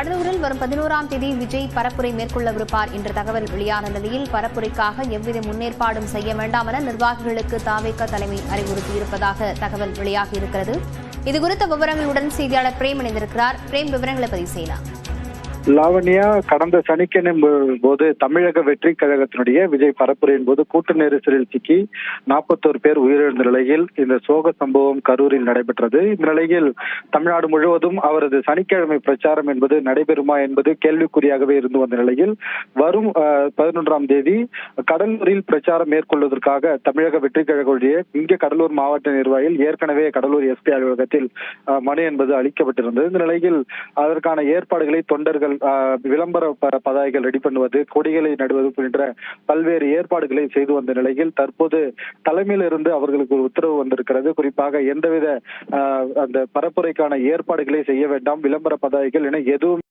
கடலூரில் வரும் 11ஆம் தேதி விஜய் பரப்புரை மேற்கொள்ளவிருப்பார் என்ற தகவல் வெளியான நிலையில் பரப்புரைக்காக எவ்வித முன்னேற்பாடும் செய்ய வேண்டாம் என நிர்வாகிகளுக்கு தாவேக தலைமை அறிவுறுத்தியிருப்பதாக தகவல் வெளியாகியிருக்கிறது. இதுகுறித்த விவரங்களுடன் செய்தியாளர் பிரேம் இணைந்திருக்கிறார். பிரேம், விவரங்களை பதிவு செய்யலாம். லாவண்யா, கடந்த சனிக்கிழமை போது தமிழக வெற்றி கழகத்தினுடைய விஜய் பரப்புரையின் போது கூட்ட நெரிசலில் சிக்கி 41 பேர் உயிரிழந்த நிலையில் இந்த சோக சம்பவம் கரூரில் நடைபெற்றது. இந்த நிலையில் தமிழ்நாடு முழுவதும் அவரது சனிக்கிழமை பிரச்சாரம் என்பது நடைபெறுமா என்பது கேள்விக்குறியாகவே இருந்து வந்த நிலையில் வரும் 11ஆம் தேதி கடலூரில் பிரச்சாரம் மேற்கொள்வதற்காக தமிழக வெற்றி கழகத்துடைய இங்கே கடலூர் மாவட்ட நிர்வாகிகள் ஏற்கனவே கடலூர் எஸ்பி அலுவலகத்தில் மனு என்பது அளிக்கப்பட்டிருந்தது. இந்த நிலையில் அதற்கான ஏற்பாடுகளை தொண்டர்கள் விளம்பர பதாகைகள் ரெடி பண்ணுவது, கொடிகளை நடுவது போன்ற பல்வேறு ஏற்பாடுகளை செய்து வந்த நிலையில் தற்போது தலைமையிலிருந்து அவர்களுக்கு ஒரு உத்தரவு வந்திருக்கிறது. குறிப்பாக எந்தவித அந்த பரப்புரைக்கான ஏற்பாடுகளை செய்ய வேண்டாம், விளம்பர பதாகைகள் என எதுவும்